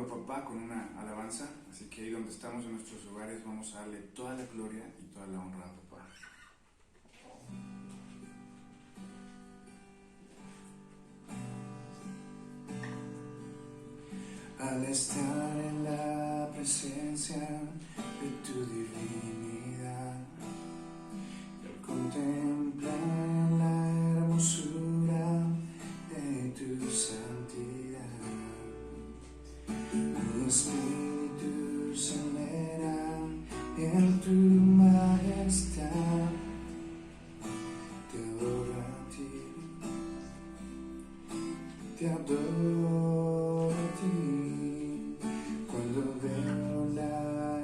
adorado papá con una alabanza, así que ahí donde estamos en nuestros hogares vamos a darle toda la gloria y toda la honra a papá. Al estar en la presencia de tu divinidad, y al contemplar la hermosura de tu santidad, mi espíritu se alegra en tu majestad. Te adoro a ti, te adoro a ti, cuando veo la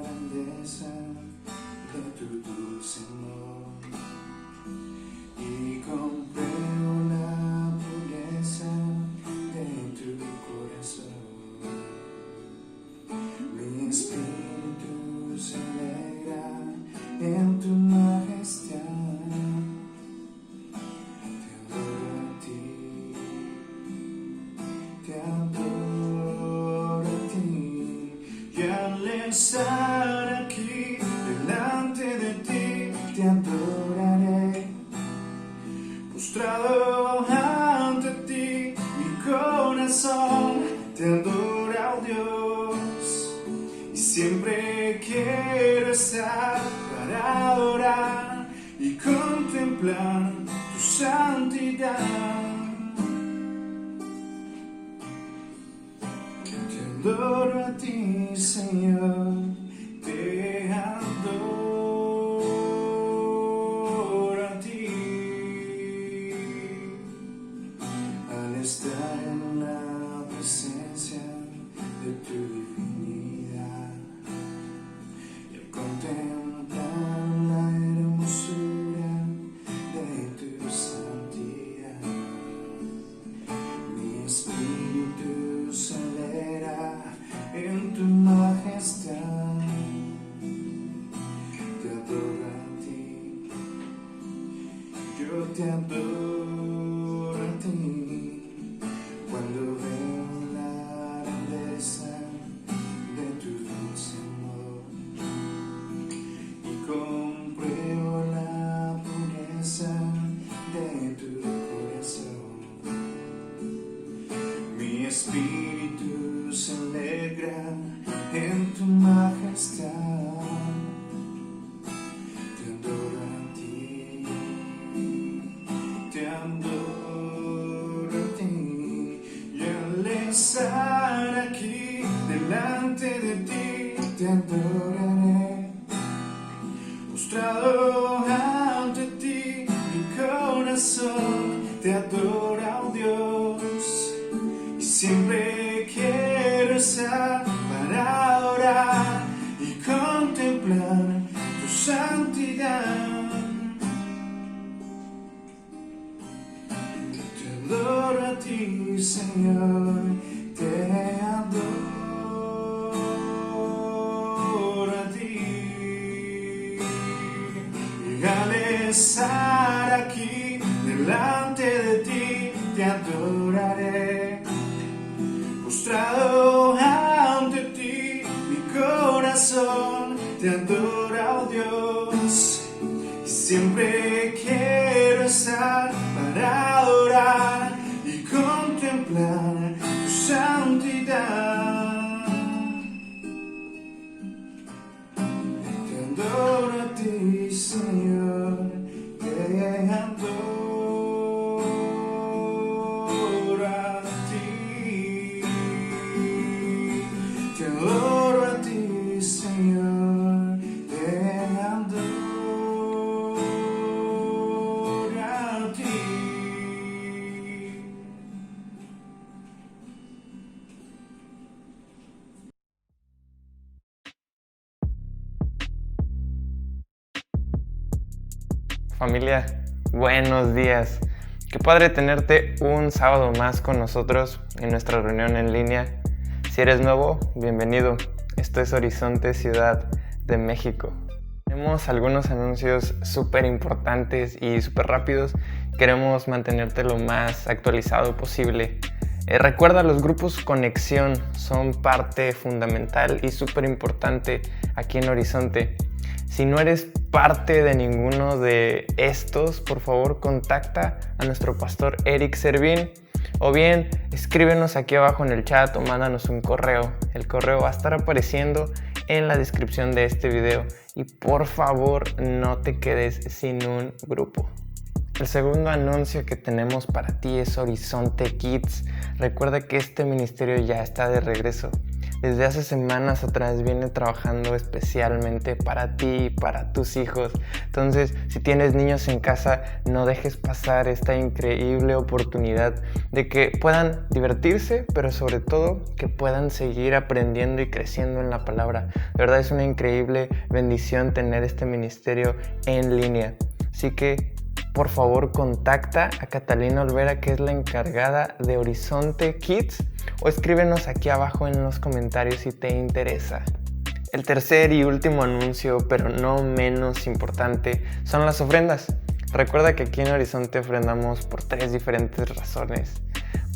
grandeza de tu dulce amor y comprendo la pureza de tu corazón. Mi espíritu se alegra en tu majestad. Te adoro a ti, te adoro a ti. Y al estar aquí delante de ti, te adoraré. Postrado ante ti, mi corazón te adora, oh Dios. Y siempre quiero estar para adorar y contemplar tu santidad. Te adoro a ti, Señor, te adoro a ti. Al estar en la presencia de tu divinidad y al contemplar la hermosura de tu santidad, mi espíritu se alegra en tu majestad. Te adoro a ti, yo te adoro a ti, cuando veo la grandeza de tu dulce amor y compruebo la pureza de tu corazón. Mi espíritu se alegra en tu majestad. Te adoro a ti, te adoro a ti. Y al estar aquí delante de ti, te adoraré. Postrado ante ti, mi corazón te adora, oh Dios. Y siempre quiero estar para adorar y contemplar tu santidad. Te adoro a ti, Señor, te adoro a ti. Y al estar aquí delante de ti, te adoraré. Postrado ante ti, mi corazón te adora, oh Dios. Y siempre quiero estar para adorar y contemplar tu santidad. Te adoro a ti, Señor, te adoro a ti. Te adoro a ti, Señor, te adoro a ti. Familia, buenos días. Qué padre tenerte un sábado más con nosotros en nuestra reunión en línea. Si eres nuevo, bienvenido. Esto es Horizonte Ciudad de México. Tenemos algunos anuncios súper importantes y súper rápidos. Queremos mantenerte lo más actualizado posible. Recuerda, los grupos Conexión son parte fundamental y súper importante aquí en Horizonte. Si no eres parte de ninguno de estos, por favor contacta a nuestro pastor Eric Servín, o bien escríbenos aquí abajo en el chat o mándanos un correo. El correo va a estar apareciendo en la descripción de este video y por favor no te quedes sin un grupo. El segundo anuncio que tenemos para ti es Horizonte Kids. Recuerda que este ministerio ya está de regreso. Desde hace semanas atrás viene trabajando especialmente para ti y para tus hijos. Entonces, si tienes niños en casa, no dejes pasar esta increíble oportunidad de que puedan divertirse, pero sobre todo que puedan seguir aprendiendo y creciendo en la palabra. De verdad es una increíble bendición tener este ministerio en línea. Así que por favor contacta a Catalina Olvera, que es la encargada de Horizonte Kids, o escríbenos aquí abajo en los comentarios si te interesa. El tercer y último anuncio, pero no menos importante, son las ofrendas. Recuerda que aquí en Horizonte ofrendamos por 3 diferentes razones: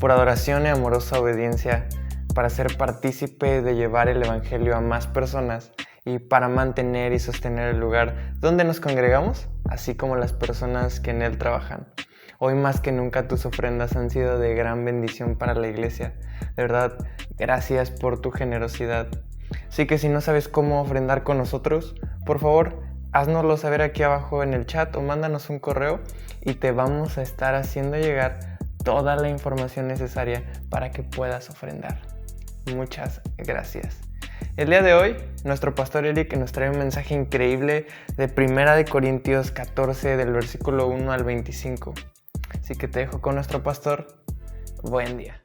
por adoración y amorosa obediencia, para ser partícipe de llevar el evangelio a más personas y para mantener y sostener el lugar donde nos congregamos, así como las personas que en él trabajan. Hoy más que nunca tus ofrendas han sido de gran bendición para la iglesia. De verdad, gracias por tu generosidad. Así que si no sabes cómo ofrendar con nosotros, por favor, háznoslo saber aquí abajo en el chat o mándanos un correo y te vamos a estar haciendo llegar toda la información necesaria para que puedas ofrendar. Muchas gracias. El día de hoy, nuestro pastor Eric nos trae un mensaje increíble de 1 Corintios 14, del versículo 1 al 25. Así que te dejo con nuestro pastor. Buen día.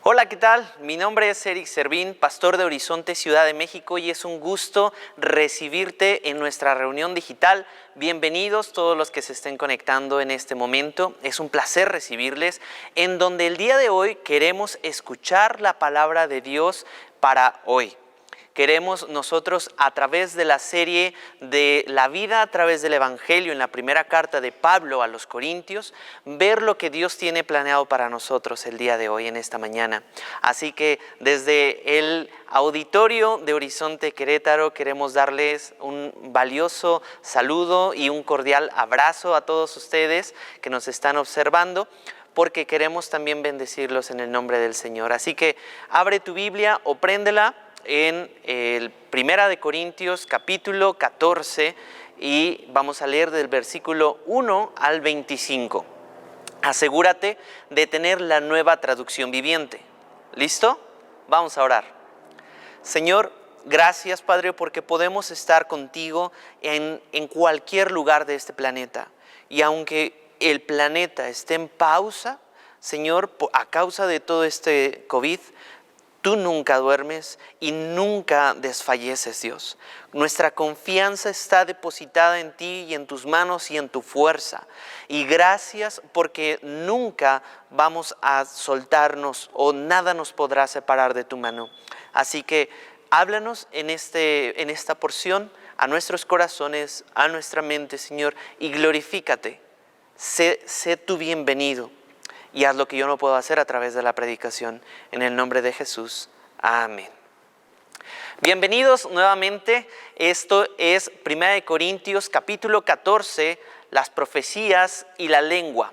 Hola, ¿qué tal? Mi nombre es Eric Servín, pastor de Horizonte, Ciudad de México, y es un gusto recibirte en nuestra reunión digital. Bienvenidos todos los que se estén conectando en este momento. Es un placer recibirles, en donde el día de hoy queremos escuchar la palabra de Dios para hoy. Queremos nosotros, a través de la serie de la vida a través del Evangelio, en la primera carta de Pablo a los Corintios, ver lo que Dios tiene planeado para nosotros el día de hoy, en esta mañana. Así que desde el auditorio de Horizonte Querétaro queremos darles un valioso saludo y un cordial abrazo a todos ustedes que nos están observando, porque queremos también bendecirlos en el nombre del Señor. Así que abre tu Biblia o préndela en el 1 Corintios capítulo 14 y vamos a leer del versículo 1 al 25. Asegúrate de tener la Nueva Traducción Viviente. ¿Listo? Vamos a orar. Señor, gracias, Padre, porque podemos estar contigo en cualquier lugar de este planeta. Y aunque el planeta esté en pausa, Señor, a causa de todo este COVID, tú nunca duermes y nunca desfalleces, Dios. Nuestra confianza está depositada en ti y en tus manos y en tu fuerza. Y gracias porque nunca vamos a soltarnos o nada nos podrá separar de tu mano. Así que háblanos en esta porción a nuestros corazones, a nuestra mente, Señor, y glorifícate. Sé tú bienvenido. Y haz lo que yo no puedo hacer a través de la predicación. En el nombre de Jesús. Amén. Bienvenidos nuevamente. Esto es 1 Corintios capítulo 14, las profecías y la lengua.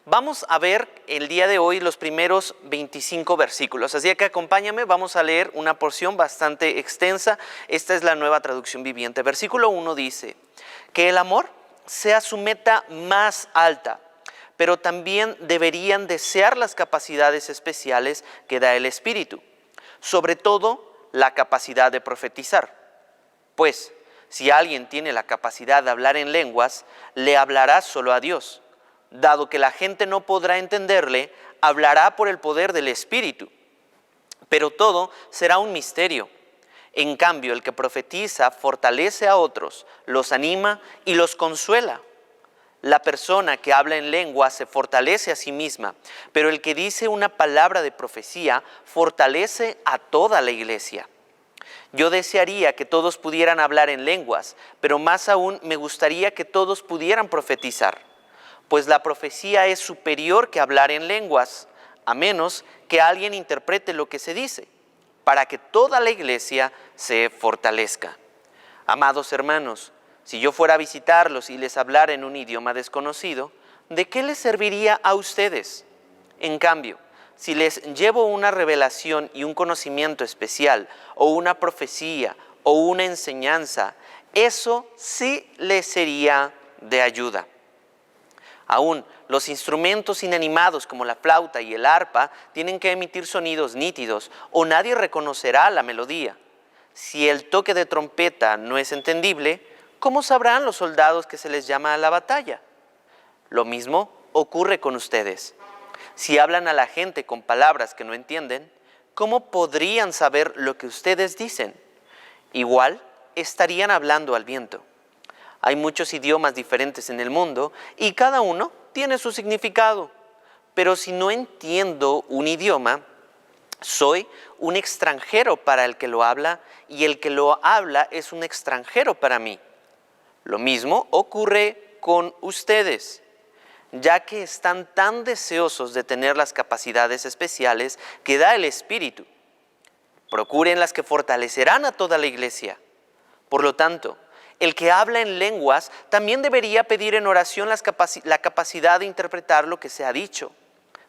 Vamos a ver el día de hoy los primeros 25 versículos. Así que acompáñame, vamos a leer una porción bastante extensa. Esta es la Nueva Traducción Viviente. Versículo 1 dice: que el amor sea su meta más alta, pero también deberían desear las capacidades especiales que da el Espíritu, sobre todo la capacidad de profetizar. Pues, si alguien tiene la capacidad de hablar en lenguas, le hablará solo a Dios. Dado que la gente no podrá entenderle, hablará por el poder del Espíritu. Pero todo será un misterio. En cambio, el que profetiza fortalece a otros, los anima y los consuela. La persona que habla en lengua se fortalece a sí misma, pero el que dice una palabra de profecía fortalece a toda la iglesia. Yo desearía que todos pudieran hablar en lenguas, pero más aún me gustaría que todos pudieran profetizar, pues la profecía es superior que hablar en lenguas, a menos que alguien interprete lo que se dice, para que toda la iglesia se fortalezca. Amados hermanos, si yo fuera a visitarlos y les hablara en un idioma desconocido, ¿de qué les serviría a ustedes? En cambio, si les llevo una revelación y un conocimiento especial, o una profecía, o una enseñanza, eso sí les sería de ayuda. Aún los instrumentos inanimados como la flauta y el arpa tienen que emitir sonidos nítidos, o nadie reconocerá la melodía. Si el toque de trompeta no es entendible, ¿cómo sabrán los soldados que se les llama a la batalla? Lo mismo ocurre con ustedes. Si hablan a la gente con palabras que no entienden, ¿cómo podrían saber lo que ustedes dicen? Igual estarían hablando al viento. Hay muchos idiomas diferentes en el mundo y cada uno tiene su significado. Pero si no entiendo un idioma, soy un extranjero para el que lo habla y el que lo habla es un extranjero para mí. Lo mismo ocurre con ustedes, ya que están tan deseosos de tener las capacidades especiales que da el Espíritu. Procuren las que fortalecerán a toda la iglesia. Por lo tanto, el que habla en lenguas también debería pedir en oración la capacidad de interpretar lo que se ha dicho.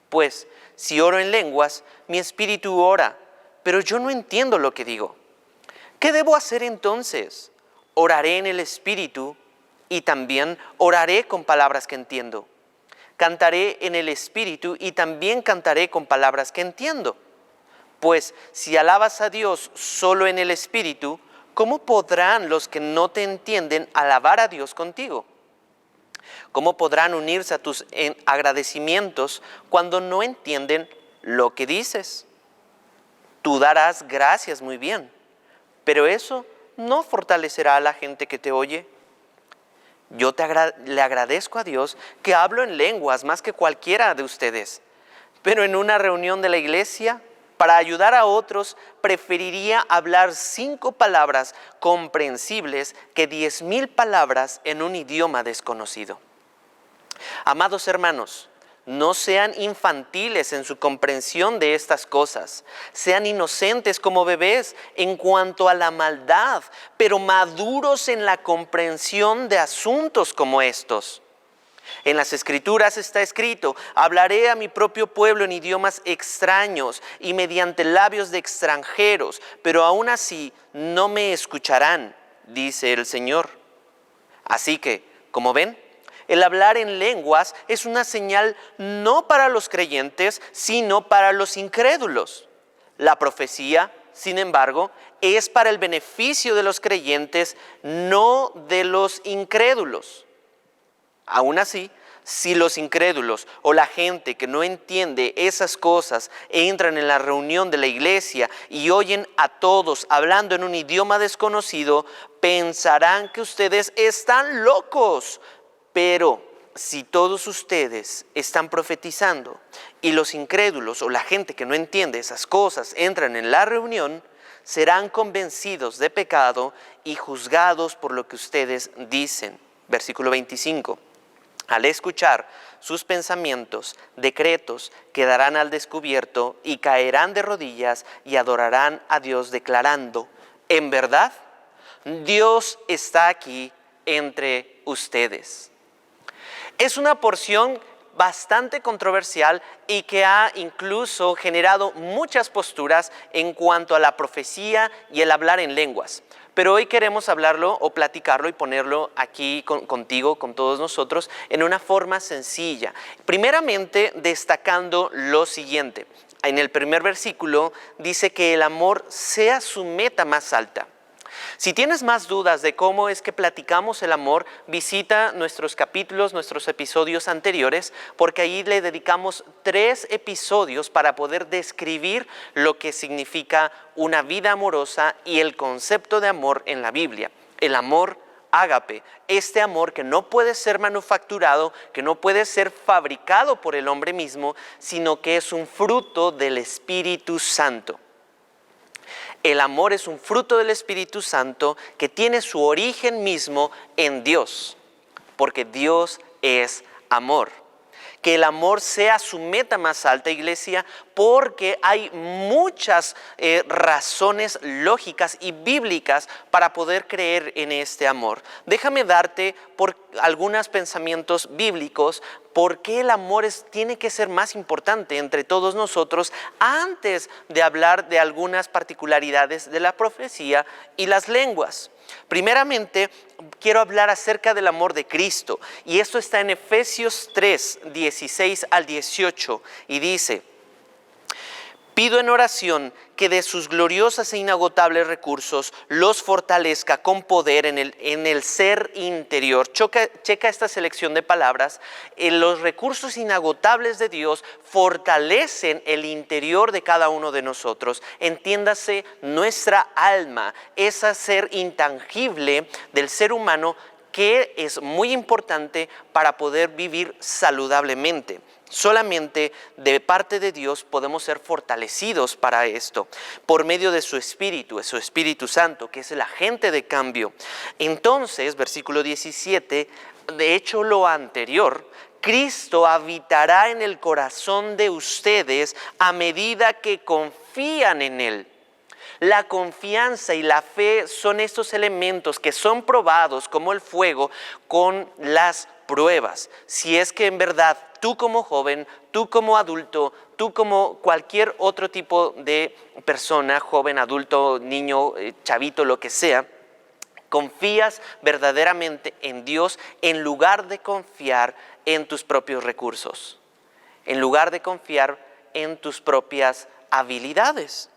Pues, si oro en lenguas, mi espíritu ora, pero yo no entiendo lo que digo. ¿Qué debo hacer entonces? Oraré en el espíritu y también oraré con palabras que entiendo. Cantaré en el espíritu y también cantaré con palabras que entiendo. Pues si alabas a Dios solo en el espíritu, ¿cómo podrán los que no te entienden alabar a Dios contigo? ¿Cómo podrán unirse a tus agradecimientos cuando no entienden lo que dices? Tú darás gracias muy bien, pero eso no fortalecerá a la gente que te oye. Yo le agradezco a Dios que hablo en lenguas más que cualquiera de ustedes, pero en una reunión de la iglesia, para ayudar a otros, preferiría hablar 5 palabras comprensibles que 10,000 palabras en un idioma desconocido. Amados hermanos, no sean infantiles en su comprensión de estas cosas. Sean inocentes como bebés en cuanto a la maldad, pero maduros en la comprensión de asuntos como estos. En las Escrituras está escrito: hablaré a mi propio pueblo en idiomas extraños y mediante labios de extranjeros, pero aún así no me escucharán, dice el Señor. Así que, como ven, el hablar en lenguas es una señal no para los creyentes, sino para los incrédulos. La profecía, sin embargo, es para el beneficio de los creyentes, no de los incrédulos. Aún así, si los incrédulos o la gente que no entiende esas cosas entran en la reunión de la iglesia y oyen a todos hablando en un idioma desconocido, pensarán que ustedes están locos. Pero si todos ustedes están profetizando y los incrédulos o la gente que no entiende esas cosas entran en la reunión, serán convencidos de pecado y juzgados por lo que ustedes dicen. Versículo 25. Al escuchar sus pensamientos, decretos quedarán al descubierto y caerán de rodillas y adorarán a Dios declarando: en verdad, Dios está aquí entre ustedes. Es una porción bastante controversial y que ha incluso generado muchas posturas en cuanto a la profecía y el hablar en lenguas. Pero hoy queremos hablarlo o platicarlo y ponerlo aquí contigo, con todos nosotros, en una forma sencilla. Primeramente, destacando lo siguiente. En el primer versículo dice que el amor sea su meta más alta. Si tienes más dudas de cómo es que platicamos el amor, visita nuestros capítulos, nuestros episodios anteriores, porque ahí le dedicamos 3 episodios para poder describir lo que significa una vida amorosa y el concepto de amor en la Biblia. El amor ágape, este amor que no puede ser manufacturado, que no puede ser fabricado por el hombre mismo, sino que es un fruto del Espíritu Santo. El amor es un fruto del Espíritu Santo que tiene su origen mismo en Dios, porque Dios es amor. Que el amor sea su meta más alta, iglesia, porque hay muchas razones lógicas y bíblicas para poder creer en este amor. Déjame darte por algunos pensamientos bíblicos por qué el amor tiene que ser más importante entre todos nosotros antes de hablar de algunas particularidades de la profecía y las lenguas. Primeramente, quiero hablar acerca del amor de Cristo, y esto está en Efesios 3, 16 al 18, y dice: pido en oración que de sus gloriosos e inagotables recursos los fortalezca con poder en el ser interior. Checa esta selección de palabras. Los recursos inagotables de Dios fortalecen el interior de cada uno de nosotros. Entiéndase, nuestra alma, ese ser intangible del ser humano que es muy importante para poder vivir saludablemente. Solamente de parte de Dios podemos ser fortalecidos para esto, por medio de su Espíritu Santo, que es el agente de cambio. Entonces, versículo 17, de hecho lo anterior, Cristo habitará en el corazón de ustedes a medida que confían en Él. La confianza y la fe son estos elementos que son probados como el fuego con las pruebas. Si es que en verdad tú como joven, tú como adulto, tú como cualquier otro tipo de persona, joven, adulto, niño, chavito, lo que sea, confías verdaderamente en Dios en lugar de confiar en tus propios recursos, en lugar de confiar en tus propias habilidades.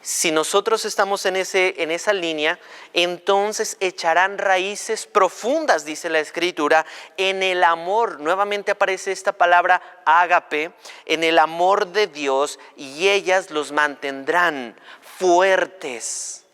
Si nosotros estamos en esa línea, entonces echarán raíces profundas, dice la Escritura, en el amor. Nuevamente aparece esta palabra ágape, en el amor de Dios, y ellas los mantendrán fuertes.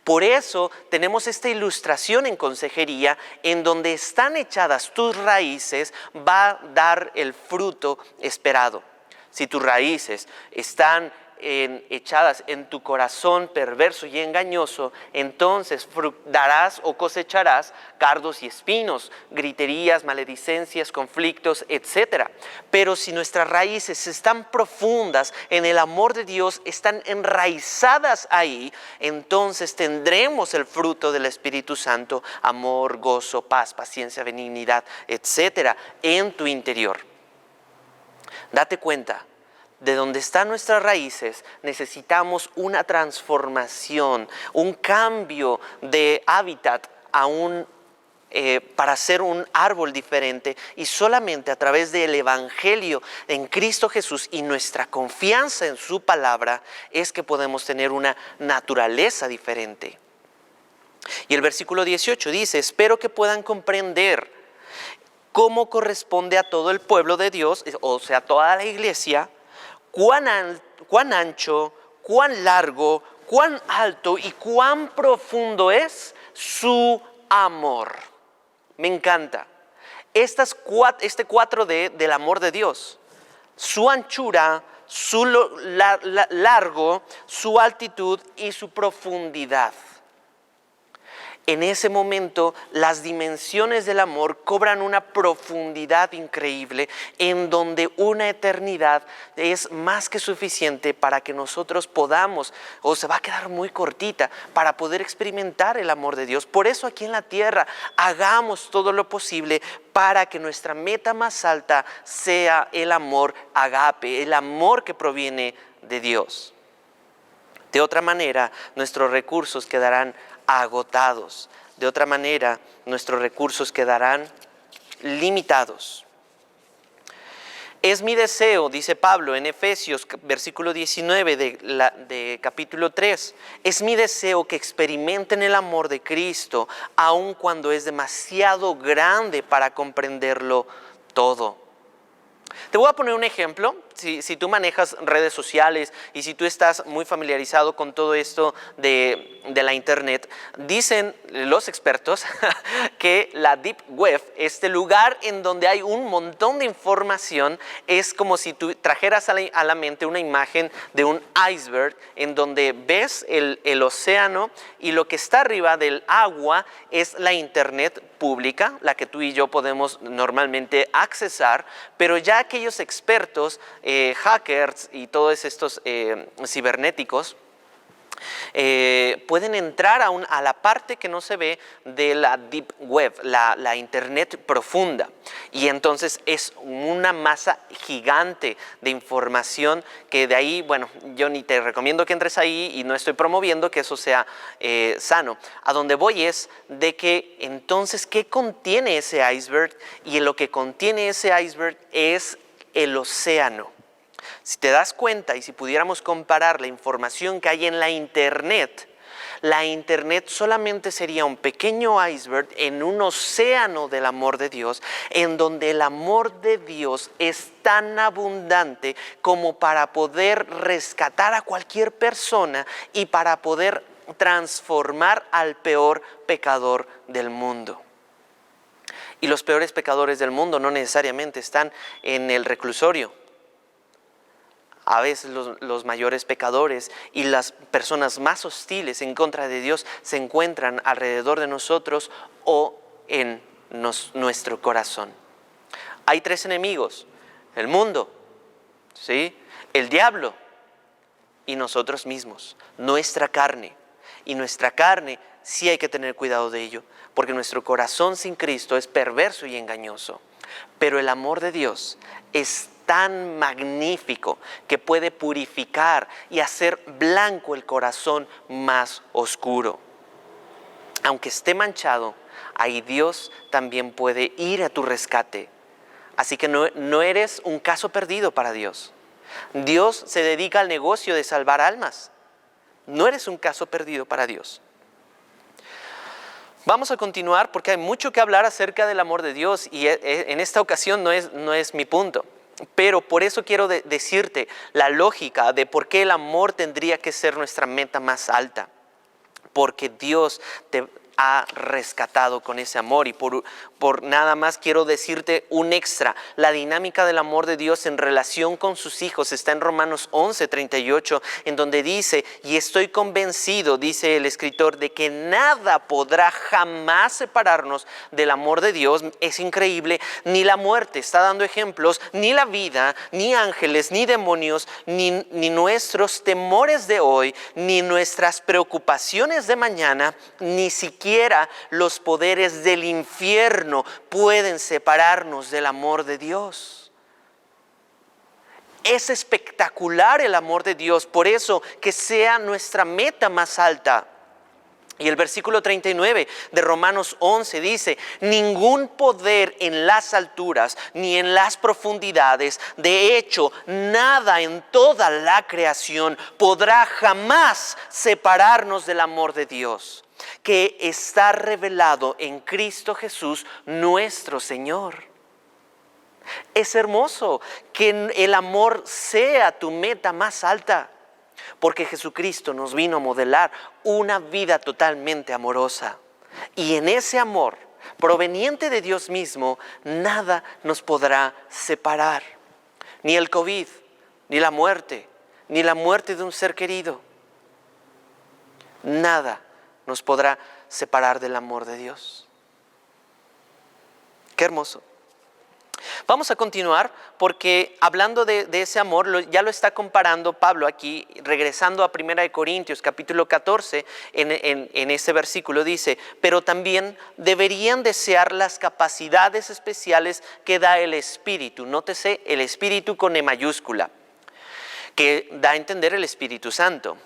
Por eso tenemos esta ilustración en consejería, en donde están echadas tus raíces, va a dar el fruto esperado. Si tus raíces están echadas en tu corazón perverso y engañoso, entonces darás o cosecharás cardos y espinos, griterías, maledicencias, conflictos, etc. Pero si nuestras raíces están profundas en el amor de Dios, están enraizadas ahí, entonces tendremos el fruto del Espíritu Santo: amor, gozo, paz, paciencia, benignidad, etc. en tu interior. Date cuenta. De donde están nuestras raíces, necesitamos una transformación, un cambio de hábitat para ser un árbol diferente, y solamente a través del Evangelio en Cristo Jesús y nuestra confianza en su palabra es que podemos tener una naturaleza diferente. Y el versículo 18 dice: espero que puedan comprender cómo corresponde a todo el pueblo de Dios, o sea, toda la iglesia, cuán ancho, cuán largo, cuán alto y cuán profundo es su amor. Me encanta. Este 4D del amor de Dios. Su anchura, su largo, su altitud y su profundidad. En ese momento, las dimensiones del amor cobran una profundidad increíble, en donde una eternidad es más que suficiente para que nosotros podamos, o se va a quedar muy cortita, para poder experimentar el amor de Dios. Por eso aquí en la tierra, hagamos todo lo posible para que nuestra meta más alta sea el amor agape, el amor que proviene de Dios. De otra manera, nuestros recursos quedarán agotados. De otra manera, nuestros recursos quedarán limitados. Es mi deseo, dice Pablo en Efesios, versículo 19 de capítulo 3, es mi deseo que experimenten el amor de Cristo, aun cuando es demasiado grande para comprenderlo todo. Te voy a poner un ejemplo. si tú manejas redes sociales y si tú estás muy familiarizado con todo esto de la internet, dicen los expertos que la Deep Web, este lugar en donde hay un montón de información, es como si tú trajeras a la mente una imagen de un iceberg en donde ves el océano y lo que está arriba del agua es la internet pública, la que tú y yo podemos normalmente accesar, pero ya aquellos expertos, hackers y todos estos cibernéticos, pueden entrar a la parte que no se ve de la Deep Web, la internet profunda, y entonces es una masa gigante de información que de ahí, bueno, yo ni te recomiendo que entres ahí y no estoy promoviendo que eso sea sano. A donde voy es de que entonces, ¿qué contiene ese iceberg? Y lo que contiene ese iceberg es el océano. Si te das cuenta y si pudiéramos comparar la información que hay en la internet solamente sería un pequeño iceberg en un océano del amor de Dios, en donde el amor de Dios es tan abundante como para poder rescatar a cualquier persona y para poder transformar al peor pecador del mundo. Y los peores pecadores del mundo no necesariamente están en el reclusorio. A veces los mayores pecadores y las personas más hostiles en contra de Dios se encuentran alrededor de nosotros o en nuestro corazón. Hay tres enemigos: el mundo, ¿sí?, el diablo y nosotros mismos, nuestra carne. Y nuestra carne sí hay que tener cuidado de ello, porque nuestro corazón sin Cristo es perverso y engañoso. Pero el amor de Dios es tan magnífico que puede purificar y hacer blanco el corazón más oscuro. Aunque esté manchado, ahí Dios también puede ir a tu rescate. Así que no eres un caso perdido para Dios. Dios se dedica al negocio de salvar almas. No eres un caso perdido para Dios. Vamos a continuar porque hay mucho que hablar acerca del amor de Dios y en esta ocasión no es mi punto. Pero por eso quiero decirte la lógica de por qué el amor tendría que ser nuestra meta más alta. Porque Dios te ha rescatado con ese amor. Y por nada más quiero decirte un extra. La dinámica del amor de Dios en relación con sus hijos está en Romanos 11:38, en donde dice: y estoy convencido, dice el escritor, de que nada podrá jamás separarnos del amor de Dios. Es increíble. Ni la muerte, está dando ejemplos, ni la vida, ni ángeles, ni demonios, ni nuestros temores de hoy, ni nuestras preocupaciones de mañana, ni siquiera los poderes del infierno pueden separarnos del amor de Dios. Es espectacular el amor de Dios, por eso que sea nuestra meta más alta. Y el versículo 39 de Romanos 11 dice: ningún poder en las alturas ni en las profundidades, de hecho, nada en toda la creación podrá jamás separarnos del amor de Dios, que está revelado en Cristo Jesús nuestro Señor. Es hermoso que el amor sea tu meta más alta, porque Jesucristo nos vino a modelar una vida totalmente amorosa. Y en ese amor proveniente de Dios mismo, nada nos podrá separar. Ni el COVID, ni la muerte de un ser querido. Nada nos podrá separar del amor de Dios. Qué hermoso. Vamos a continuar porque hablando de ese amor, ya lo está comparando Pablo aquí, regresando a 1 Corintios capítulo 14, en ese versículo dice: pero también deberían desear las capacidades especiales que da el Espíritu. Nótese, el Espíritu con E mayúscula, que da a entender el Espíritu Santo.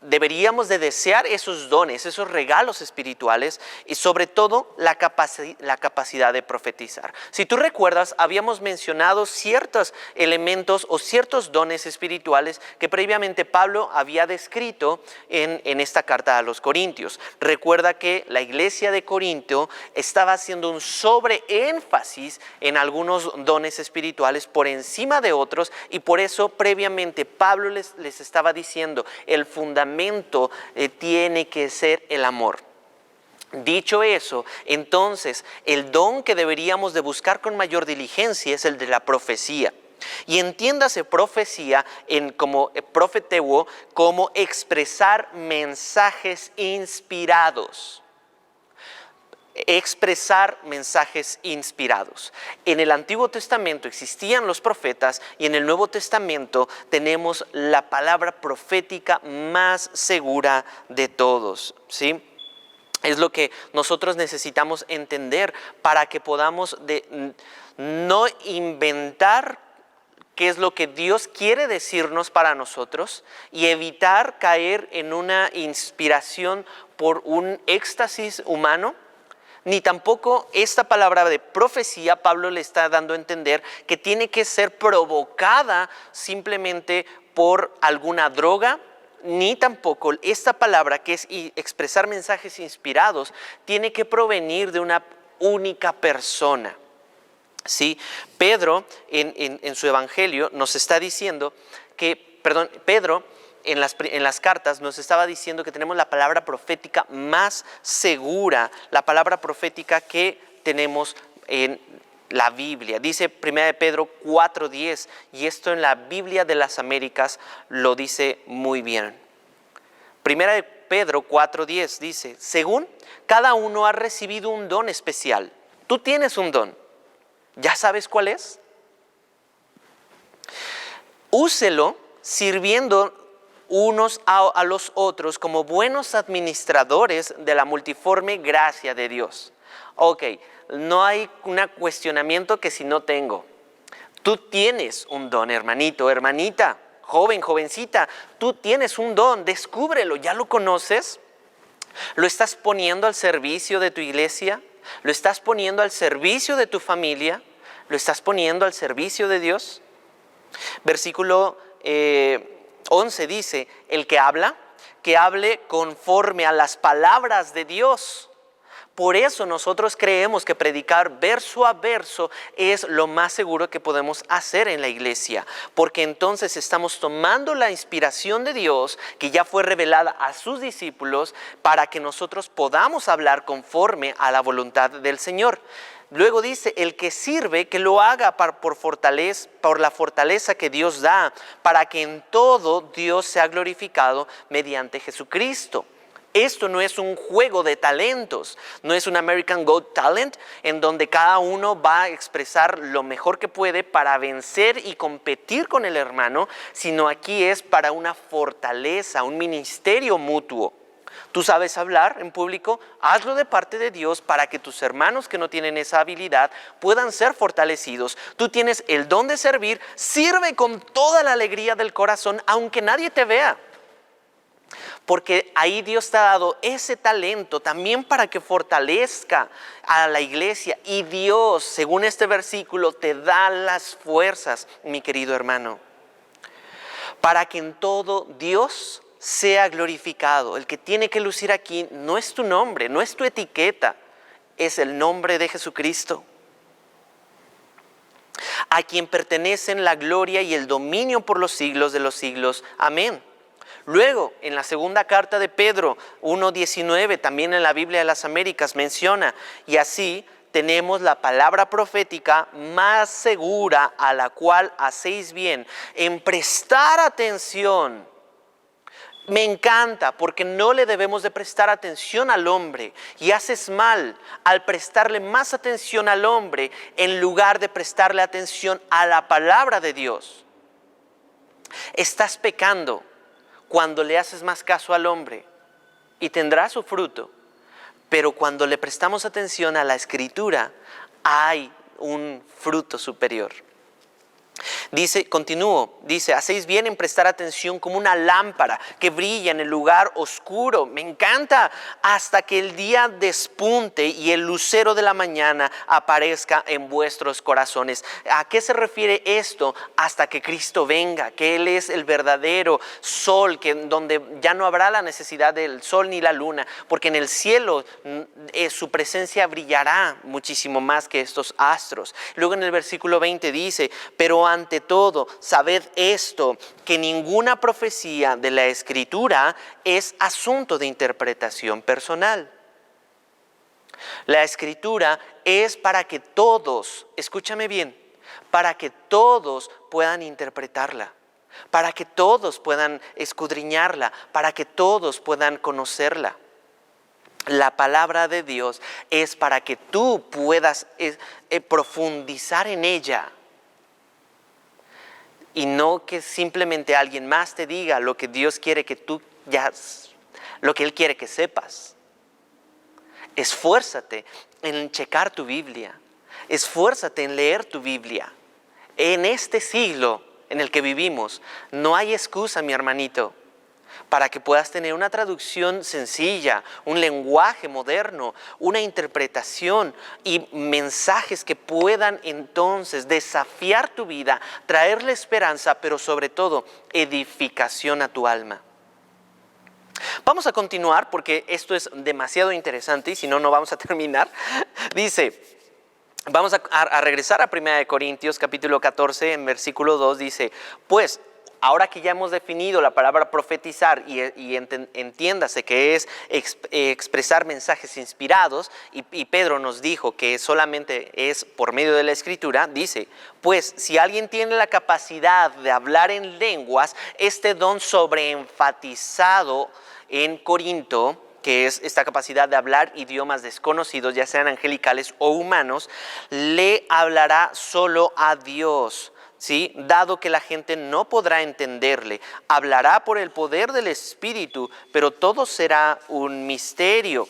deberíamos de desear esos dones, esos regalos espirituales y sobre todo la capacidad de profetizar. Si tú recuerdas, habíamos mencionado ciertos elementos o ciertos dones espirituales que previamente Pablo había descrito en esta carta a los Corintios. Recuerda que la iglesia de Corinto estaba haciendo un sobreénfasis en algunos dones espirituales por encima de otros, y por eso previamente Pablo les estaba diciendo, el fundamento tiene que ser el amor. Dicho eso, entonces el don que deberíamos de buscar con mayor diligencia es el de la profecía. Y entiéndase profecía como profeteuo, como expresar mensajes inspirados. Expresar mensajes inspirados. En el Antiguo Testamento existían los profetas y en el Nuevo Testamento tenemos la palabra profética más segura de todos, ¿sí? Es lo que nosotros necesitamos entender para que podamos no inventar qué es lo que Dios quiere decirnos para nosotros y evitar caer en una inspiración por un éxtasis humano. Ni tampoco esta palabra de profecía, Pablo le está dando a entender que tiene que ser provocada simplemente por alguna droga, ni tampoco esta palabra que es expresar mensajes inspirados tiene que provenir de una única persona. ¿Sí? Pedro en su evangelio nos está diciendo que, Pedro en las cartas nos estaba diciendo que tenemos la palabra profética más segura, la palabra profética que tenemos en la Biblia. Dice 1 Pedro 4:10, y esto en la Biblia de las Américas lo dice muy bien. 1 Pedro 4:10 dice, según cada uno ha recibido un don especial. Tú tienes un don. ¿Ya sabes cuál es? Úselo sirviendo unos a los otros como buenos administradores de la multiforme gracia de Dios. Ok, no hay un cuestionamiento que si no tengo. Tú tienes un don, hermanito, hermanita, joven, jovencita. Tú tienes un don, descúbrelo. ¿Ya lo conoces? ¿Lo estás poniendo al servicio de tu iglesia? ¿Lo estás poniendo al servicio de tu familia? ¿Lo estás poniendo al servicio de Dios? Versículo 11 dice, el que habla, que hable conforme a las palabras de Dios. Por eso nosotros creemos que predicar verso a verso es lo más seguro que podemos hacer en la iglesia, porque entonces estamos tomando la inspiración de Dios que ya fue revelada a sus discípulos para que nosotros podamos hablar conforme a la voluntad del Señor. Luego dice, el que sirve, que lo haga por la fortaleza que Dios da, para que en todo Dios sea glorificado mediante Jesucristo. Esto no es un juego de talentos, no es un American Got Talent en donde cada uno va a expresar lo mejor que puede para vencer y competir con el hermano, sino aquí es para una fortaleza, un ministerio mutuo. Tú sabes hablar en público, hazlo de parte de Dios para que tus hermanos que no tienen esa habilidad puedan ser fortalecidos. Tú tienes el don de servir, sirve con toda la alegría del corazón, aunque nadie te vea. Porque ahí Dios te ha dado ese talento también para que fortalezca a la iglesia. Y Dios, según este versículo, te da las fuerzas, mi querido hermano, para que en todo Dios sea glorificado. El que tiene que lucir aquí no es tu nombre, no es tu etiqueta, es el nombre de Jesucristo, a quien pertenecen la gloria y el dominio por los siglos de los siglos. Amén. Luego, en la segunda carta de Pedro 1:19, también en la Biblia de las Américas menciona, y así tenemos la palabra profética más segura, a la cual hacéis bien en prestar atención. Me encanta porque no le debemos de prestar atención al hombre, y haces mal al prestarle más atención al hombre en lugar de prestarle atención a la palabra de Dios. Estás pecando cuando le haces más caso al hombre y tendrá su fruto, pero cuando le prestamos atención a la Escritura hay un fruto superior. Dice, continúo, dice, hacéis bien en prestar atención como una lámpara que brilla en el lugar oscuro. Me encanta, hasta que el día despunte y el lucero de la mañana aparezca en vuestros corazones. ¿A qué se refiere esto? Hasta que Cristo venga, que Él es el verdadero sol, donde ya no habrá la necesidad del sol ni la luna, porque en el cielo su presencia brillará muchísimo más que estos astros. Luego en el versículo 20 dice, pero ante todo, sabed esto, que ninguna profecía de la Escritura es asunto de interpretación personal. La Escritura es para que todos, escúchame bien, para que todos puedan interpretarla, para que todos puedan escudriñarla, para que todos puedan conocerla. La palabra de Dios es para que tú puedas profundizar en ella. Y no que simplemente alguien más te diga lo que Dios quiere que tú lo que Él quiere que sepas. Esfuérzate en checar tu Biblia. Esfuérzate en leer tu Biblia. En este siglo en el que vivimos, no hay excusa, mi hermanito, para que puedas tener una traducción sencilla, un lenguaje moderno, una interpretación y mensajes que puedan entonces desafiar tu vida, traerle esperanza, pero sobre todo edificación a tu alma. Vamos a continuar porque esto es demasiado interesante y si no, no vamos a terminar. Dice, vamos a regresar a 1 Corintios capítulo 14, en versículo 2, dice, pues, ahora que ya hemos definido la palabra profetizar y entiéndase que es expresar mensajes inspirados, y Pedro nos dijo que solamente es por medio de la Escritura, dice, pues si alguien tiene la capacidad de hablar en lenguas, este don sobreenfatizado en Corinto, que es esta capacidad de hablar idiomas desconocidos, ya sean angelicales o humanos, le hablará solo a Dios. ¿Sí? Dado que la gente no podrá entenderle, hablará por el poder del Espíritu, pero todo será un misterio.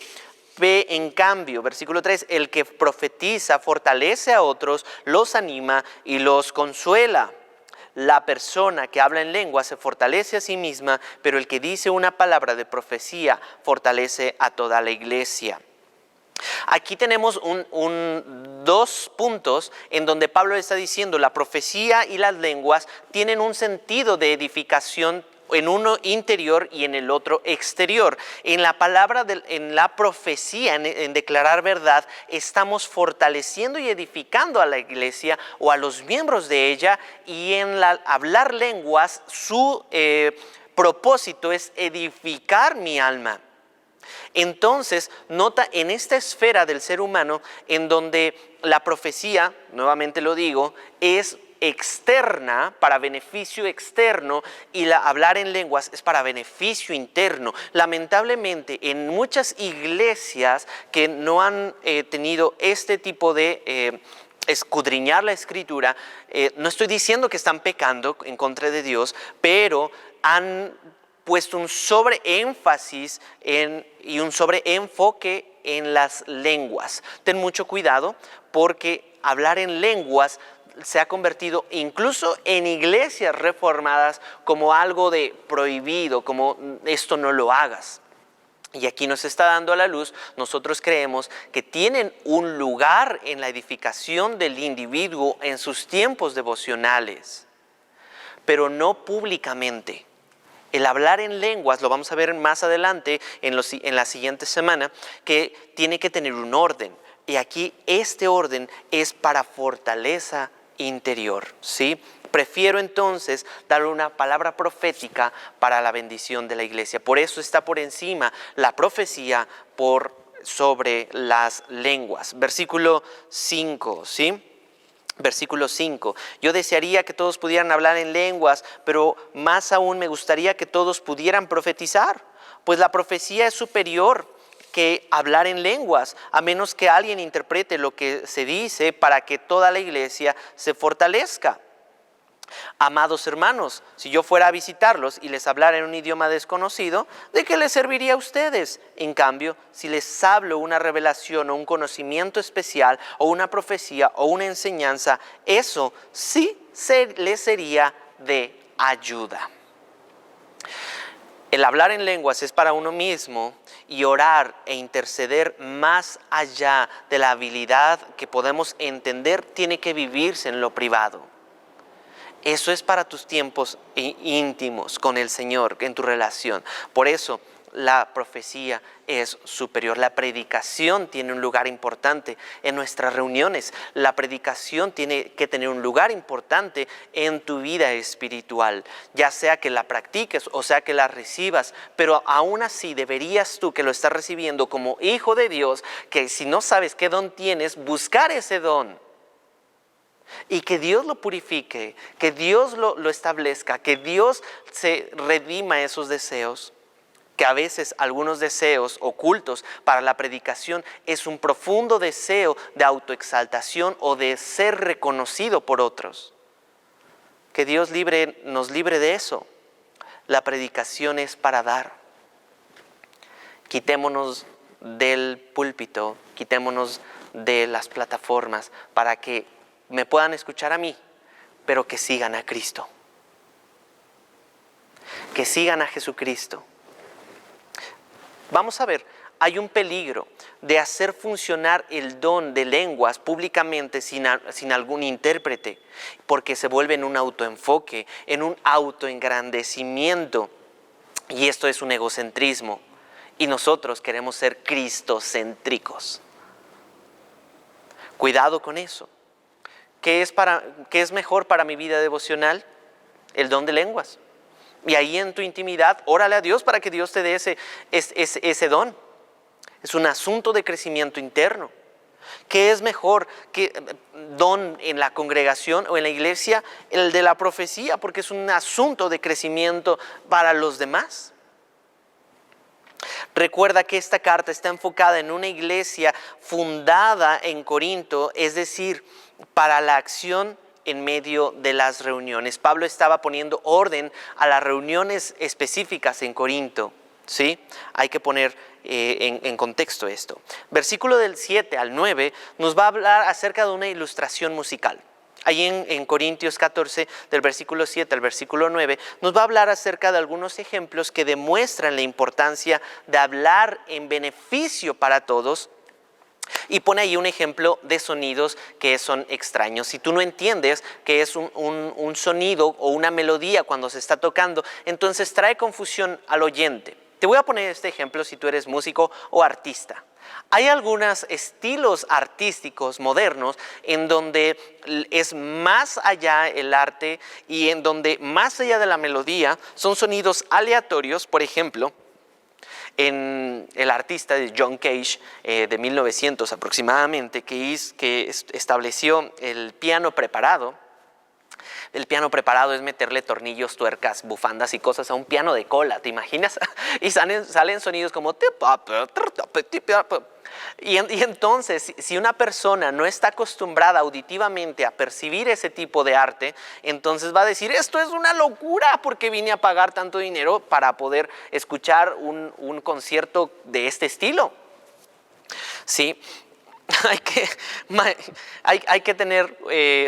En cambio, versículo 3, el que profetiza fortalece a otros, los anima y los consuela. La persona que habla en lengua se fortalece a sí misma, pero el que dice una palabra de profecía fortalece a toda la iglesia. Aquí tenemos dos puntos en donde Pablo está diciendo la profecía y las lenguas tienen un sentido de edificación en uno interior y en el otro exterior. En la palabra, en la profecía, en declarar verdad, estamos fortaleciendo y edificando a la iglesia o a los miembros de ella, y en hablar lenguas su propósito es edificar mi alma. Entonces, nota en esta esfera del ser humano en donde la profecía, nuevamente lo digo, es externa, para beneficio externo, y hablar en lenguas es para beneficio interno. Lamentablemente, en muchas iglesias que no han tenido este tipo de escudriñar la Escritura, no estoy diciendo que están pecando en contra de Dios, pero han puesto un sobreénfasis y un sobreenfoque en las lenguas. Ten mucho cuidado porque hablar en lenguas se ha convertido incluso en iglesias reformadas como algo de prohibido, como esto no lo hagas. Y aquí nos está dando a la luz, nosotros creemos que tienen un lugar en la edificación del individuo en sus tiempos devocionales, pero no públicamente. El hablar en lenguas, lo vamos a ver más adelante en la siguiente semana, que tiene que tener un orden. Y aquí este orden es para fortaleza interior, ¿sí? Prefiero entonces dar una palabra profética para la bendición de la iglesia. Por eso está por encima la profecía sobre las lenguas. Versículo 5, ¿sí? Versículo 5, yo desearía que todos pudieran hablar en lenguas, pero más aún me gustaría que todos pudieran profetizar, pues la profecía es superior que hablar en lenguas, a menos que alguien interprete lo que se dice para que toda la iglesia se fortalezca. Amados hermanos, si yo fuera a visitarlos y les hablara en un idioma desconocido, ¿de qué les serviría a ustedes? En cambio, si les hablo una revelación o un conocimiento especial o una profecía o una enseñanza, eso sí les sería de ayuda. El hablar en lenguas es para uno mismo y orar e interceder más allá de la habilidad que podemos entender tiene que vivirse en lo privado. Eso es para tus tiempos íntimos con el Señor, en tu relación. Por eso la profecía es superior. La predicación tiene un lugar importante en nuestras reuniones. La predicación tiene que tener un lugar importante en tu vida espiritual. Ya sea que la practiques o sea que la recibas. Pero aún así deberías tú, que lo estás recibiendo como hijo de Dios, que si no sabes qué don tienes, buscar ese don. Y que Dios lo purifique, que Dios lo establezca, que Dios se redima esos deseos. Que a veces algunos deseos ocultos para la predicación es un profundo deseo de autoexaltación o de ser reconocido por otros. Que Dios nos libre de eso. La predicación es para dar. Quitémonos del púlpito, quitémonos de las plataformas para que me puedan escuchar a mí, pero que sigan a Cristo. Que sigan a Jesucristo. Vamos a ver, hay un peligro de hacer funcionar el don de lenguas públicamente sin algún intérprete, porque se vuelve en un autoenfoque, en un autoengrandecimiento, y esto es un egocentrismo, y nosotros queremos ser cristocéntricos. Cuidado con eso. ¿Qué es mejor para mi vida devocional? El don de lenguas. Y ahí en tu intimidad, órale a Dios para que Dios te dé ese don. Es un asunto de crecimiento interno. ¿Qué es mejor que don en la congregación o en la iglesia? El de la profecía, porque es un asunto de crecimiento para los demás. Recuerda que esta carta está enfocada en una iglesia fundada en Corinto, es decir, para la acción en medio de las reuniones. Pablo estaba poniendo orden a las reuniones específicas en Corinto, ¿sí? Hay que poner en contexto esto. Versículo del 7 al 9 nos va a hablar acerca de una ilustración musical. Ahí en Corintios 14, del versículo 7 al versículo 9, nos va a hablar acerca de algunos ejemplos que demuestran la importancia de hablar en beneficio para todos. Y pone ahí un ejemplo de sonidos que son extraños. Si tú no entiendes qué es un sonido o una melodía cuando se está tocando, entonces trae confusión al oyente. Te voy a poner este ejemplo si tú eres músico o artista. Hay algunos estilos artísticos modernos en donde es más allá el arte y en donde más allá de la melodía son sonidos aleatorios. Por ejemplo, en el artista de John Cage de 1900 aproximadamente, que estableció el piano preparado. El piano preparado es meterle tornillos, tuercas, bufandas y cosas a un piano de cola, ¿te imaginas? Y salen sonidos como... Y entonces, si una persona no está acostumbrada auditivamente a percibir ese tipo de arte, entonces va a decir, esto es una locura, porque vine a pagar tanto dinero para poder escuchar un concierto de este estilo. ¿Sí?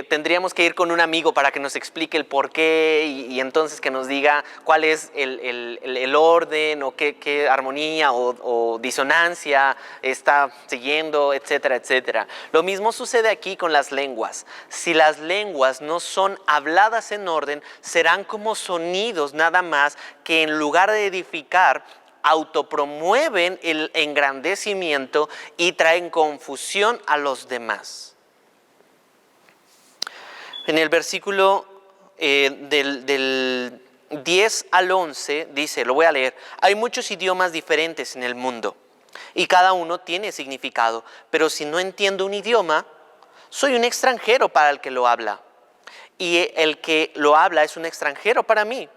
Tendríamos que ir con un amigo para que nos explique el por qué y entonces que nos diga cuál es el orden o qué armonía o disonancia está siguiendo, etcétera, etcétera. Lo mismo sucede aquí con las lenguas. Si las lenguas no son habladas en orden, serán como sonidos nada más que en lugar de edificar, autopromueven el engrandecimiento y traen confusión a los demás. En el versículo del 10 al 11 dice, lo voy a leer, hay muchos idiomas diferentes en el mundo y cada uno tiene significado, pero si no entiendo un idioma, soy un extranjero para el que lo habla y el que lo habla es un extranjero para mí.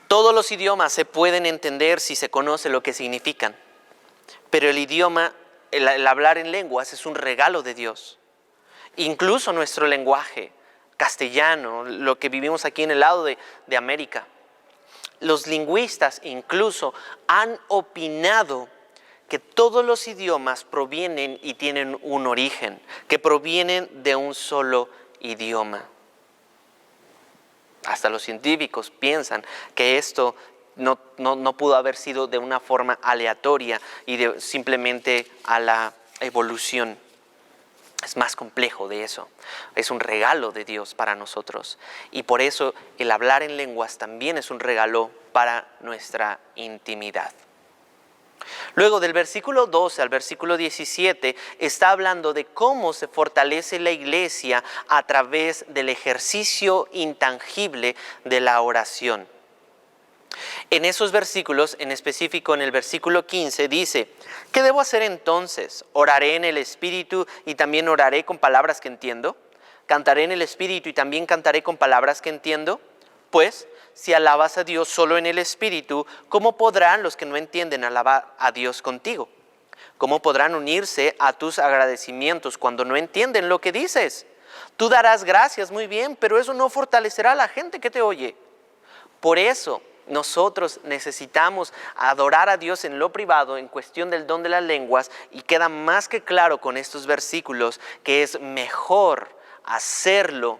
Todos los idiomas se pueden entender si se conoce lo que significan, pero el hablar en lenguas es un regalo de Dios. Incluso nuestro lenguaje castellano, lo que vivimos aquí en el lado de América. Los lingüistas incluso han opinado que todos los idiomas provienen y tienen un origen, que provienen de un solo idioma. Hasta los científicos piensan que esto no pudo haber sido de una forma aleatoria y simplemente a la evolución. Es más complejo de eso. Es un regalo de Dios para nosotros. Y por eso el hablar en lenguas también es un regalo para nuestra intimidad. Luego del versículo 12 al versículo 17 está hablando de cómo se fortalece la iglesia a través del ejercicio intangible de la oración. En esos versículos, en específico en el versículo 15, dice: ¿qué debo hacer entonces? ¿Oraré en el Espíritu y también oraré con palabras que entiendo? ¿Cantaré en el Espíritu y también cantaré con palabras que entiendo? Pues, si alabas a Dios solo en el Espíritu, ¿cómo podrán los que no entienden alabar a Dios contigo? ¿Cómo podrán unirse a tus agradecimientos cuando no entienden lo que dices? Tú darás gracias, muy bien, pero eso no fortalecerá a la gente que te oye. Por eso, nosotros necesitamos adorar a Dios en lo privado, en cuestión del don de las lenguas, y queda más que claro con estos versículos que es mejor hacerlo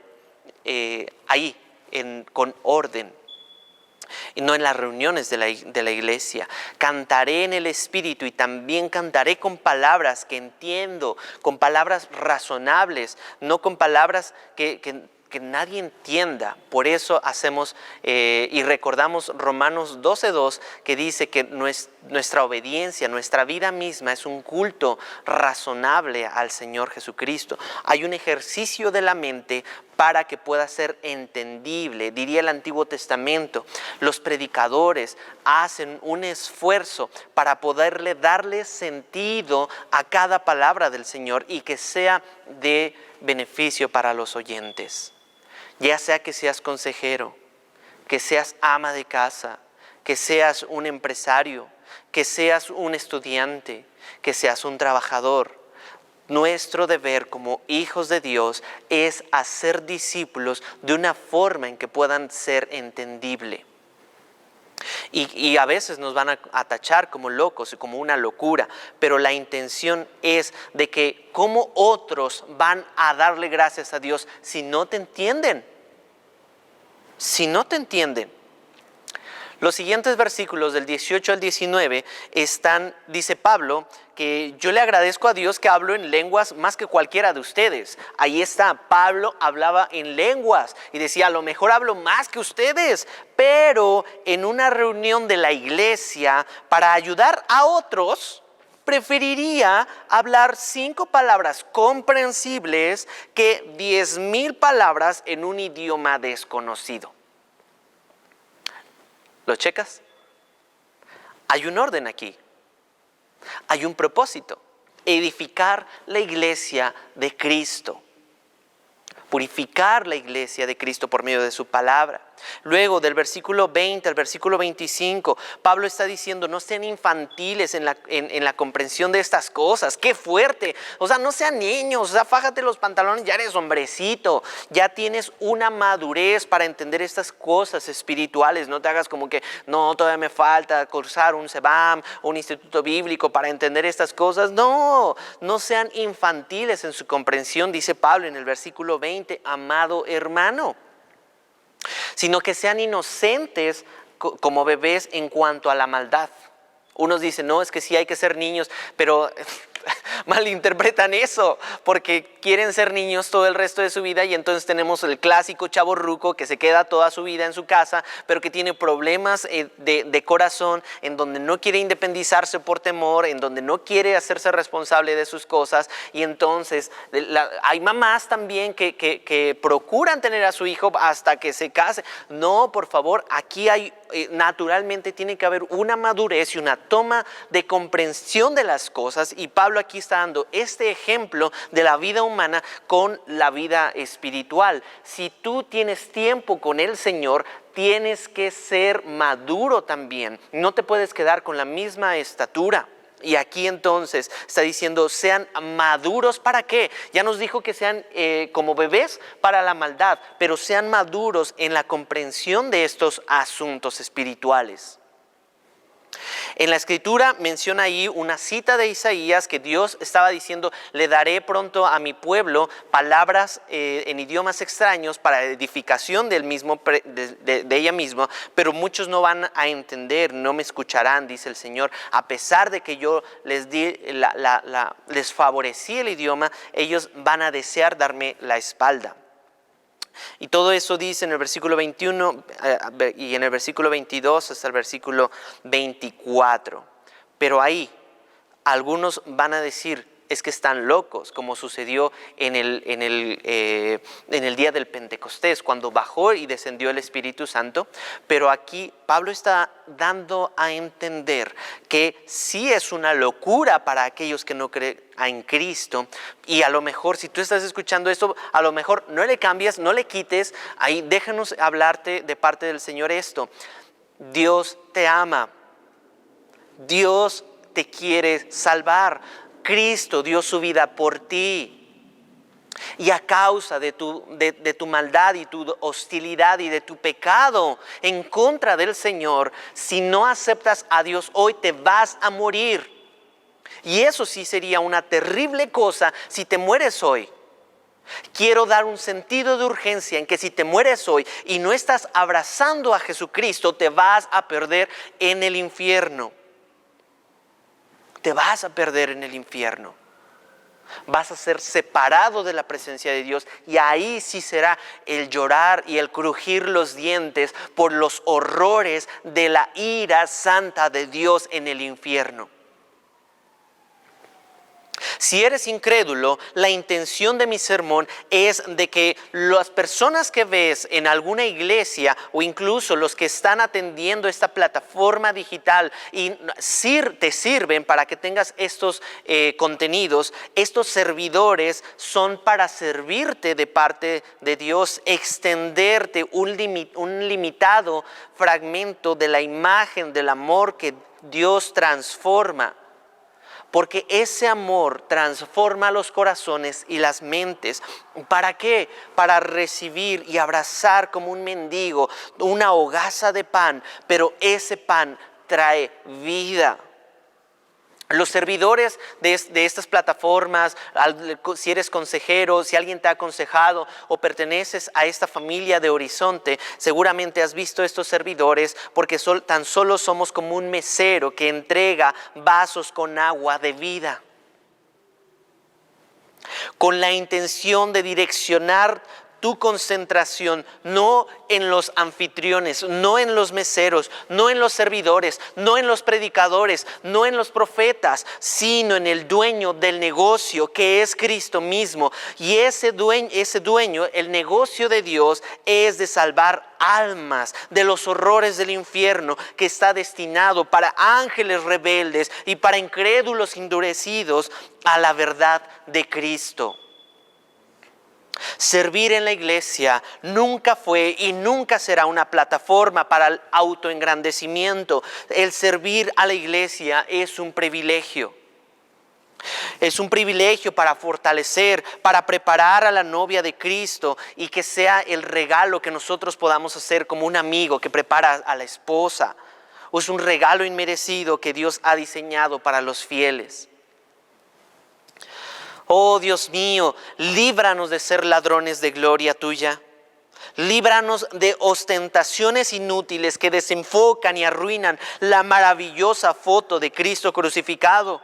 ahí, con orden, y no en las reuniones de la iglesia. Cantaré en el Espíritu y también cantaré con palabras que entiendo, con palabras razonables, no con palabras que nadie entienda. Por eso hacemos y recordamos Romanos 12:2, que dice que nuestra obediencia, nuestra vida misma es un culto razonable al Señor Jesucristo. Hay un ejercicio de la mente para que pueda ser entendible. Diría el Antiguo Testamento, los predicadores hacen un esfuerzo para poderle darle sentido a cada palabra del Señor y que sea de beneficio para los oyentes. Ya sea que seas consejero, que seas ama de casa, que seas un empresario, que seas un estudiante, que seas un trabajador. Nuestro deber como hijos de Dios es hacer discípulos de una forma en que puedan ser entendible. Y a veces nos van a tachar como locos y como una locura, pero la intención es de que cómo otros van a darle gracias a Dios si no te entienden. Si no te entienden. Los siguientes versículos del 18 al 19 dice Pablo, que yo le agradezco a Dios que hablo en lenguas más que cualquiera de ustedes. Ahí está, Pablo hablaba en lenguas y decía, a lo mejor hablo más que ustedes, pero en una reunión de la iglesia para ayudar a otros, preferiría hablar 5 palabras comprensibles que 10,000 palabras en un idioma desconocido. ¿Lo checas? Hay un orden aquí. Hay un propósito: edificar la iglesia de Cristo. Purificar la iglesia de Cristo por medio de su palabra. Luego del versículo 20 al versículo 25, Pablo está diciendo, no sean infantiles en la comprensión de estas cosas. ¡Qué fuerte! O sea, no sean niños, o sea, fájate los pantalones, ya eres hombrecito, ya tienes una madurez para entender estas cosas espirituales. No te hagas como que, no, todavía me falta cursar un CEBAM, un instituto bíblico para entender estas cosas. No sean infantiles en su comprensión, dice Pablo en el versículo 20, amado hermano, sino que sean inocentes como bebés en cuanto a la maldad. Unos dicen, no, es que sí hay que ser niños, pero malinterpretan eso, porque quieren ser niños todo el resto de su vida, y entonces tenemos el clásico chavorruco que se queda toda su vida en su casa, pero que tiene problemas de corazón, en donde no quiere independizarse por temor, en donde no quiere hacerse responsable de sus cosas, y entonces hay mamás también que procuran tener a su hijo hasta que se case. No, por favor, aquí hay naturalmente tiene que haber una madurez y una toma de comprensión de las cosas, y Pablo aquí está dando este ejemplo de la vida humana con la vida espiritual. Si tú tienes tiempo con el Señor, tienes que ser maduro también. No te puedes quedar con la misma estatura. Y aquí entonces está diciendo, sean maduros, ¿para qué? Ya nos dijo que sean como bebés para la maldad, pero sean maduros en la comprensión de estos asuntos espirituales. En la escritura menciona ahí una cita de Isaías que Dios estaba diciendo, le daré pronto a mi pueblo palabras en idiomas extraños para edificación de ella misma, pero muchos no van a entender, no me escucharán, dice el Señor. A pesar de que yo les les favorecí el idioma, ellos van a desear darme la espalda. Y todo eso dice en el versículo 21 y en el versículo 22 hasta el versículo 24. Pero ahí algunos van a decir, es que están locos, como sucedió en el día del Pentecostés, cuando bajó y descendió el Espíritu Santo. Pero aquí Pablo está dando a entender que sí es una locura para aquellos que no creen en Cristo. Y a lo mejor, si tú estás escuchando esto, a lo mejor no le cambies, no le quites. Ahí déjanos hablarte de parte del Señor esto. Dios te ama. Dios te quiere salvar. Cristo dio su vida por ti. Y a causa de tu maldad y tu hostilidad y de tu pecado en contra del Señor, si no aceptas a Dios hoy, te vas a morir. Y eso sí sería una terrible cosa si te mueres hoy. Quiero dar un sentido de urgencia en que si te mueres hoy y no estás abrazando a Jesucristo, te vas a perder en el infierno. Te vas a perder en el infierno. Vas a ser separado de la presencia de Dios y ahí sí será el llorar y el crujir los dientes por los horrores de la ira santa de Dios en el infierno. Si eres incrédulo, la intención de mi sermón es de que las personas que ves en alguna iglesia o incluso los que están atendiendo esta plataforma digital y te sirven para que tengas estos contenidos, estos servidores son para servirte de parte de Dios, extenderte un limitado fragmento de la imagen del amor que Dios transforma. Porque ese amor transforma los corazones y las mentes. ¿Para qué? Para recibir y abrazar como un mendigo una hogaza de pan, pero ese pan trae vida. Los servidores de estas plataformas, si eres consejero, si alguien te ha aconsejado o perteneces a esta familia de Horizonte, seguramente has visto estos servidores porque tan solo somos como un mesero que entrega vasos con agua de vida. Con la intención de direccionar tu concentración no en los anfitriones, no en los meseros, no en los servidores, no en los predicadores, no en los profetas, sino en el dueño del negocio que es Cristo mismo. Y ese dueño, el negocio de Dios es de salvar almas de los horrores del infierno, que está destinado para ángeles rebeldes y para incrédulos endurecidos a la verdad de Cristo. Servir en la iglesia nunca fue y nunca será una plataforma para el autoengrandecimiento. El servir a la iglesia es un privilegio. Es un privilegio para fortalecer, para preparar a la novia de Cristo y que sea el regalo que nosotros podamos hacer como un amigo que prepara a la esposa. Es un regalo inmerecido que Dios ha diseñado para los fieles. Oh Dios mío, líbranos de ser ladrones de gloria tuya. Líbranos de ostentaciones inútiles que desenfocan y arruinan la maravillosa foto de Cristo crucificado,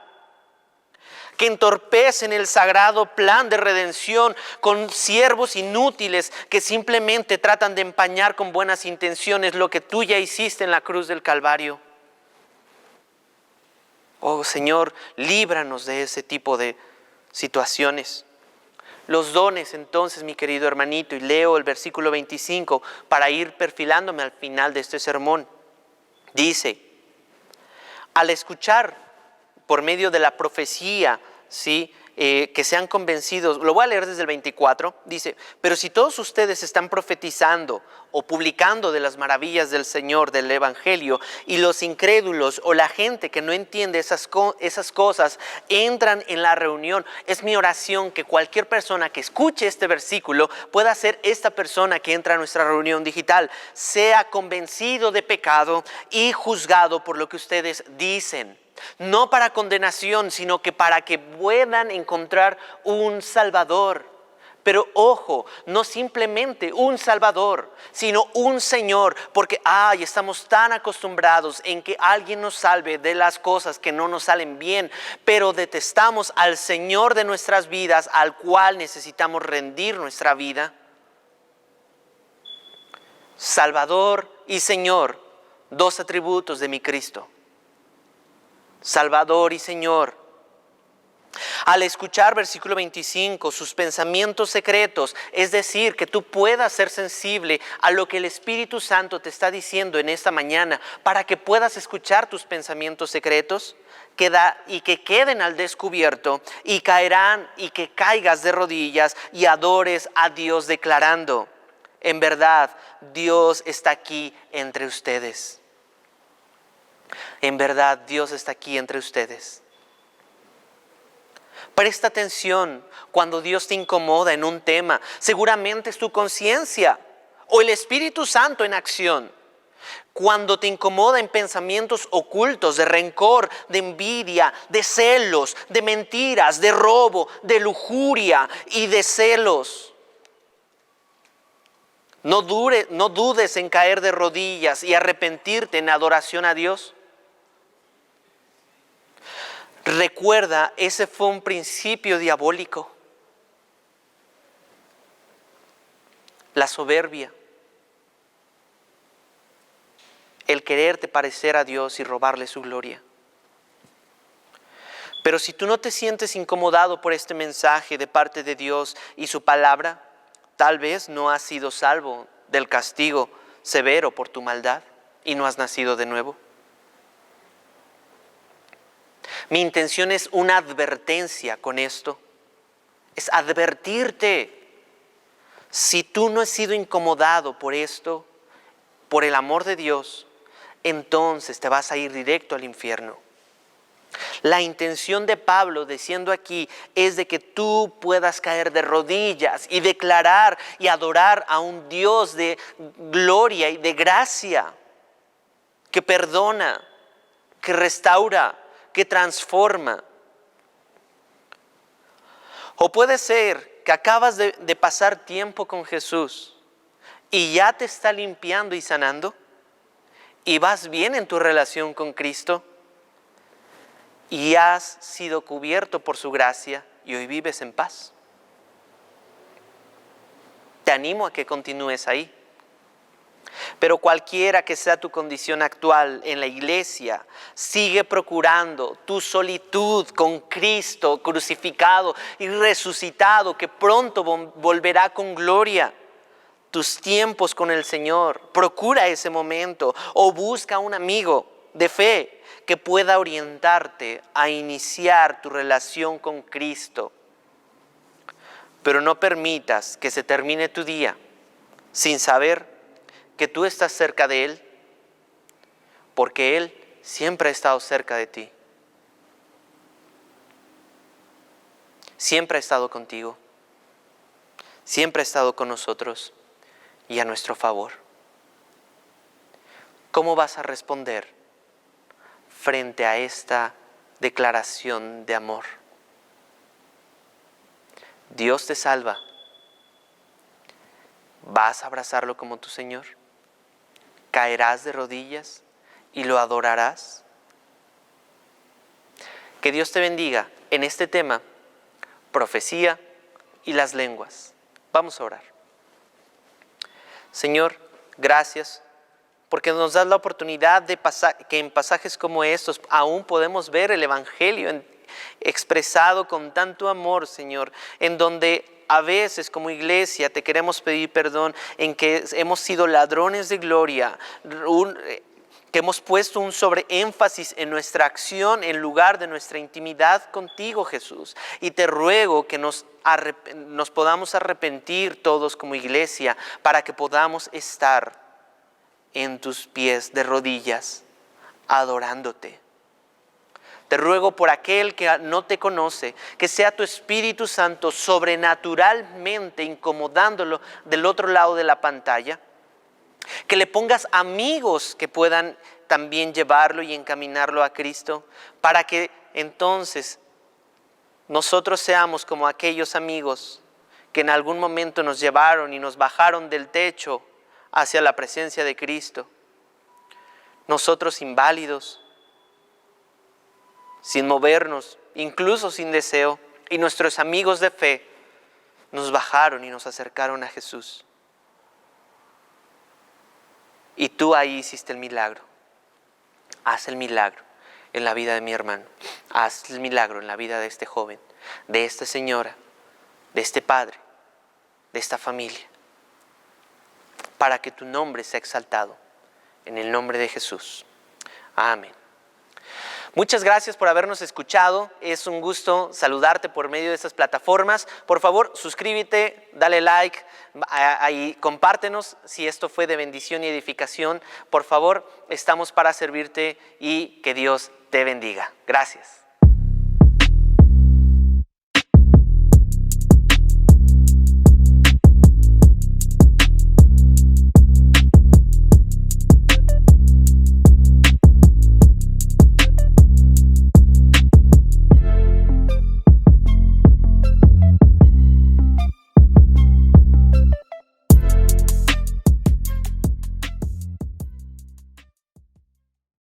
que entorpecen el sagrado plan de redención con siervos inútiles que simplemente tratan de empañar con buenas intenciones lo que tú ya hiciste en la cruz del Calvario. Oh Señor, líbranos de ese tipo de situaciones. Los dones entonces, mi querido hermanito, y leo el versículo 25 para ir perfilándome al final de este sermón. Dice, al escuchar por medio de la profecía, ¿sí? que sean convencidos. Lo voy a leer desde el 24. Dice, pero si todos ustedes están profetizando o publicando de las maravillas del Señor, del Evangelio, y los incrédulos o la gente que no entiende esas cosas entran en la reunión, es mi oración que cualquier persona que escuche este versículo pueda ser esta persona que entra a nuestra reunión digital, sea convencido de pecado y juzgado por lo que ustedes dicen. No para condenación, sino que para que puedan encontrar un Salvador. Pero ojo, no simplemente un Salvador, sino un Señor, porque estamos tan acostumbrados en que alguien nos salve de las cosas que no nos salen bien, pero detestamos al Señor de nuestras vidas, al cual necesitamos rendir nuestra vida. Salvador y Señor, dos atributos de mi Cristo. Salvador y Señor. Al escuchar versículo 25, sus pensamientos secretos, es decir, que tú puedas ser sensible a lo que el Espíritu Santo te está diciendo en esta mañana, para que puedas escuchar tus pensamientos secretos, y que queden al descubierto, y caerán, y que caigas de rodillas y adores a Dios declarando, en verdad, Dios está aquí entre ustedes. En verdad, Dios está aquí entre ustedes. Presta atención cuando Dios te incomoda en un tema. Seguramente es tu conciencia o el Espíritu Santo en acción. Cuando te incomoda en pensamientos ocultos de rencor, de envidia, de celos, de mentiras, de robo, de lujuria y de celos. No dudes en caer de rodillas y arrepentirte en adoración a Dios. Recuerda, ese fue un principio diabólico. La soberbia. El quererte parecer a Dios y robarle su gloria. Pero si tú no te sientes incomodado por este mensaje de parte de Dios y su palabra, tal vez no has sido salvo del castigo severo por tu maldad y no has nacido de nuevo. Mi intención es una advertencia con esto. Es advertirte. Si tú no has sido incomodado por esto, por el amor de Dios, entonces te vas a ir directo al infierno. La intención de Pablo diciendo aquí es de que tú puedas caer de rodillas y declarar y adorar a un Dios de gloria y de gracia, que perdona, que restaura, que transforma. O puede ser que acabas de pasar tiempo con Jesús y ya te está limpiando y sanando y vas bien en tu relación con Cristo y has sido cubierto por su gracia y hoy vives en paz. Te animo a que continúes ahí. Pero cualquiera que sea tu condición actual en la iglesia, sigue procurando tu solitud con Cristo crucificado y resucitado, que pronto volverá con gloria. Tus tiempos con el Señor, procura ese momento o busca un amigo de fe que pueda orientarte a iniciar tu relación con Cristo. Pero no permitas que se termine tu día sin saber que tú estás cerca de Él, porque Él siempre ha estado cerca de ti. Siempre ha estado contigo. Siempre ha estado con nosotros y a nuestro favor. ¿Cómo vas a responder frente a esta declaración de amor? Dios te salva. ¿Vas a abrazarlo como tu Señor? ¿Caerás de rodillas y lo adorarás? Que Dios te bendiga en este tema, profecía y las lenguas. Vamos a orar. Señor, gracias porque nos das la oportunidad de que en pasajes como estos aún podemos ver el Evangelio expresado con tanto amor, Señor, en donde a veces como iglesia te queremos pedir perdón en que hemos sido ladrones de gloria, que hemos puesto un sobreénfasis en nuestra acción en lugar de nuestra intimidad contigo, Jesús. Y te ruego que nos podamos arrepentir todos como iglesia para que podamos estar en tus pies de rodillas, adorándote. Te ruego por aquel que no te conoce, que sea tu Espíritu Santo sobrenaturalmente incomodándolo del otro lado de la pantalla. Que le pongas amigos que puedan también llevarlo y encaminarlo a Cristo, para que entonces nosotros seamos como aquellos amigos que en algún momento nos llevaron y nos bajaron del techo hacia la presencia de Cristo. Nosotros inválidos, sin movernos, incluso sin deseo, y nuestros amigos de fe nos bajaron y nos acercaron a Jesús. Y tú ahí hiciste el milagro. Haz el milagro en la vida de mi hermano. Haz el milagro en la vida de este joven, de esta señora, de este padre, de esta familia. Para que tu nombre sea exaltado. En el nombre de Jesús. Amén. Muchas gracias por habernos escuchado. Es un gusto saludarte por medio de estas plataformas. Por favor, suscríbete, dale like, ahí compártenos si esto fue de bendición y edificación. Por favor, estamos para servirte y que Dios te bendiga. Gracias.